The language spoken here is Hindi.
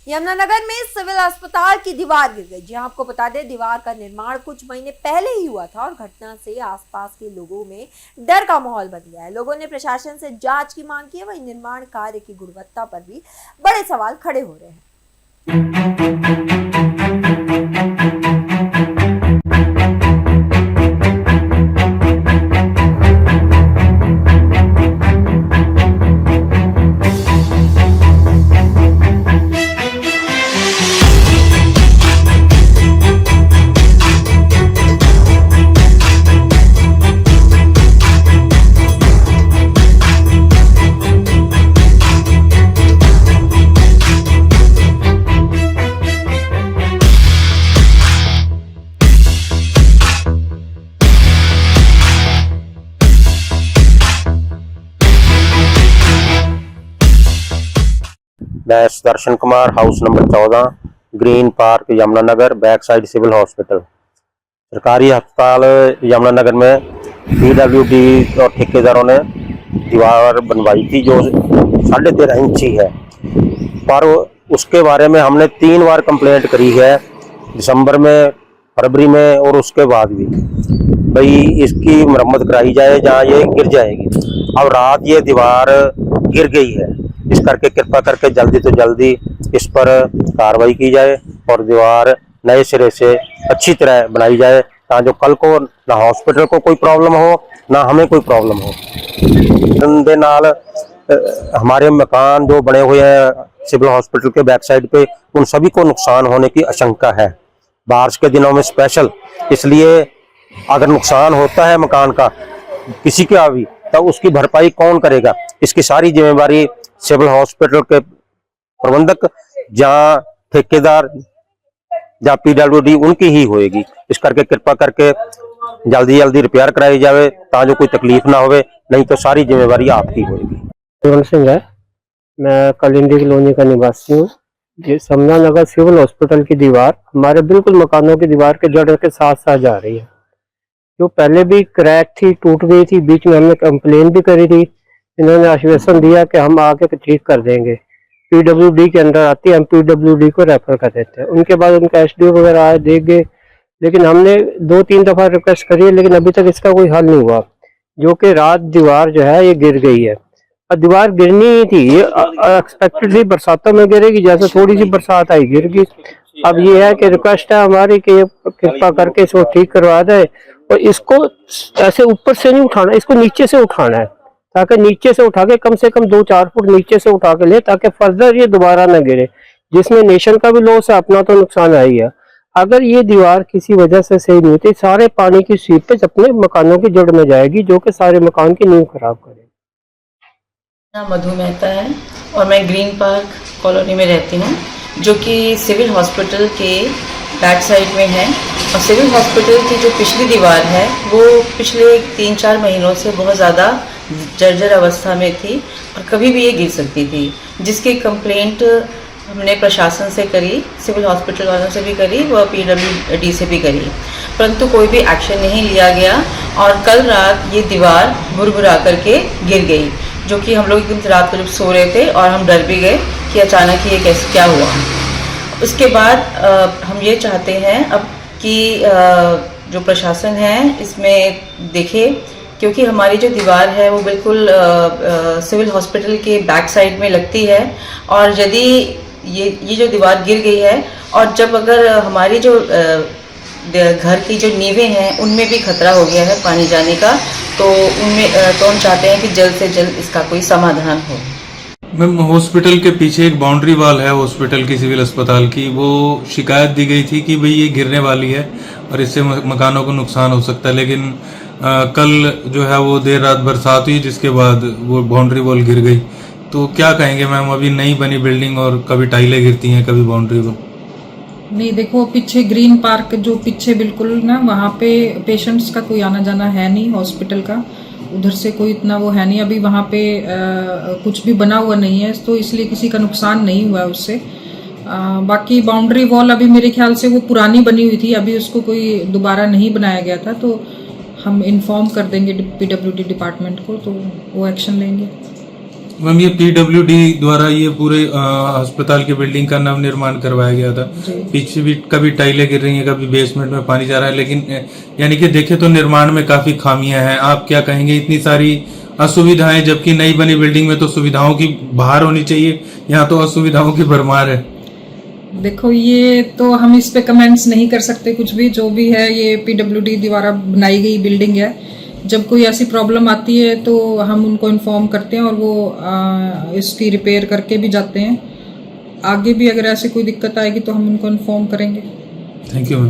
यमुनानगर में सिविल अस्पताल की दीवार गिर गई। जी आपको बता दें, दीवार का निर्माण कुछ महीने पहले ही हुआ था और घटना से आसपास के लोगों में डर का माहौल बन गया है। लोगों ने प्रशासन से जांच की मांग की है। वहीं निर्माण कार्य की गुणवत्ता पर भी बड़े सवाल खड़े हो रहे हैं। मैं Sudarshan Kumar, house number 14, green park, Yamunanagar, back side civil hospital. सरकारी अस्पताल यमुनानगर में पीडब्ल्यूडी और ठेकेदारों ने दीवार बनवाई थी जो 13.5 इंची है, पर उसके बारे में हमने 3 बार कंप्लेंट करी है, दिसंबर में, फरवरी में और उसके बाद भी, भाई इसकी मरम्मत कराई जाए जहाँ ये गिर जाएगी। अब रात ये दीवार गिर गई है, इस करके कृपा करके जल्दी तो जल्दी इस पर कार्रवाई की जाए और दीवार नए सिरे से अच्छी तरह बनाई जाए, ताकि जो कल को ना हॉस्पिटल को कोई प्रॉब्लम हो ना हमें कोई प्रॉब्लम हो। दे नाल हमारे मकान जो बने हुए हैं सिविल हॉस्पिटल के बैक साइड पे, उन सभी को नुकसान होने की आशंका है, बारिश के दिनों में स्पेशल। इसलिए अगर नुकसान होता है मकान का किसी का भी, तो उसकी भरपाई कौन करेगा? इसकी सारी जिम्मेवारी सिविल हॉस्पिटल के प्रबंधक या ठेकेदार या पीडब्ल्यूडी उनकी ही होएगी। इस करके कृपा करके जल्दी जल्दी रिपेयर कराई जाए ताकि कोई तकलीफ ना होवे, नहीं तो सारी जिम्मेवारी आपकी होगी। केवल सिंह है, मैं कलिंदी कॉलोनी का निवासी हूँ। ये यमुनानगर सिविल हॉस्पिटल की दीवार हमारे बिल्कुल मकानों की दीवार के जड़ के साथ साथ जा रही है, जो पहले भी क्रैक थी, टूट गई थी। बीच में हमने कंप्लेन भी करी थी, इन्होंने आश्वासन दिया कि हम आके ठीक कर देंगे। पीडब्ल्यूडी के अंदर आती है, हम पीडब्ल्यूडी को रेफर कर देते हैं। उनके बाद उनका एसडीओ वगैरह आए, देख गए, लेकिन हमने 2-3 दफा रिक्वेस्ट करी है, लेकिन अभी तक इसका कोई हल नहीं हुआ। जो कि रात दीवार जो है ये गिर गई है, और दीवार गिरनी ही थी, ये एक्सपेक्टेडली बरसातों में गिरेगी, जैसे थोड़ी सी बरसात आई गिर गई। अब ये है कि रिक्वेस्ट है हमारी कि कृपा करके इसको ठीक करवा दे, और इसको ऐसे ऊपर से नहीं उठाना, इसको नीचे से उठाना है, ताकि नीचे से उठा के कम से कम 2-4 फुट नीचे से उठा के ले, ताकि फर्दर ये दोबारा न गिरे, जिसमें नेशन का भी लॉस है, अपना तो नुकसान है ही है। अगर ये दीवार किसी वजह से सही नहीं होती, सारे पानी की सीपेज अपने मकानों की जड़ में जाएगी, जो कि सारे मकान की नींव खराब करेगी। मधु मेहता है और मैं ग्रीन पार्क कॉलोनी में रहती हूँ, जो कि सिविल हॉस्पिटल के बैक साइड में है। और सिविल हॉस्पिटल की जो पिछली दीवार है वो पिछले 3-4 महीनों से बहुत ज़्यादा जर्जर अवस्था में थी और कभी भी ये गिर सकती थी, जिसकी कंप्लेंट हमने प्रशासन से करी, सिविल हॉस्पिटल वालों से भी करी, व पीडब्ल्यूडी से भी करी, परंतु कोई भी एक्शन नहीं लिया गया। और कल रात ये दीवार भुरभुरा करके गिर गई, जो कि हम लोग एकदम रात को जब सो रहे थे और हम डर भी गए कि अचानक ये कैसे क्या हुआ। उसके बाद हम ये चाहते हैं अब कि जो प्रशासन है इसमें देखे, क्योंकि हमारी जो दीवार है वो बिल्कुल सिविल हॉस्पिटल के बैक साइड में लगती है, और यदि ये जो दीवार गिर गई है, और जब अगर हमारी जो घर की जो नींवें हैं उनमें भी खतरा हो गया है पानी जाने का, तो उनमें तो हम चाहते हैं कि जल्द से जल्द इसका कोई समाधान हो। मैम, हॉस्पिटल के पीछे एक बाउंड्री वॉल है हॉस्पिटल की, सिविल अस्पताल की, वो शिकायत दी गई थी कि भाई ये गिरने वाली है और इससे मकानों को नुकसान हो सकता है, लेकिन कल जो है वो देर रात बरसात हुई, जिसके बाद वो बाउंड्री वॉल गिर गई। तो क्या कहेंगे मैम, अभी नई बनी बिल्डिंग और कभी टाइलें गिरती हैं, कभी बाउंड्री वॉल। नहीं, देखो पीछे ग्रीन पार्क जो पीछे बिल्कुल ना, वहाँ पे पेशेंट्स का कोई आना जाना है नहीं, हॉस्पिटल का उधर से कोई इतना वो है नहीं, अभी वहाँ पे कुछ भी बना हुआ नहीं है, तो इसलिए किसी का नुकसान नहीं हुआ उससे। बाकी बाउंड्री वॉल अभी मेरे ख्याल से वो पुरानी बनी हुई थी, अभी उसको कोई दोबारा नहीं बनाया गया था, तो हम इन्फॉर्म कर देंगे पीडब्ल्यूडी डिपार्टमेंट को, तो वो एक्शन लेंगे। मैम ये पीडब्ल्यूडी द्वारा ये पूरे अस्पताल की बिल्डिंग का नव निर्माण करवाया गया था। पीछे भी कभी टाइलें गिर रही हैं, कभी बेसमेंट में पानी जा रहा है, लेकिन यानी कि देखे तो निर्माण में काफी खामियां हैं। आप क्या कहेंगे, इतनी सारी असुविधाएं, जबकि नई बनी बिल्डिंग में तो सुविधाओं की बहार होनी चाहिए, यहाँ तो असुविधाओं की भरमार है। देखो ये तो हम इस पे कमेंट्स नहीं कर सकते, कुछ भी जो भी है ये पीडब्ल्यूडी द्वारा बनाई गई बिल्डिंग है। जब कोई ऐसी प्रॉब्लम आती है तो हम उनको इन्फॉर्म करते हैं और वो इसकी रिपेयर करके भी जाते हैं। आगे भी अगर ऐसी कोई दिक्कत आएगी तो हम उनको इन्फॉर्म करेंगे। Thank you.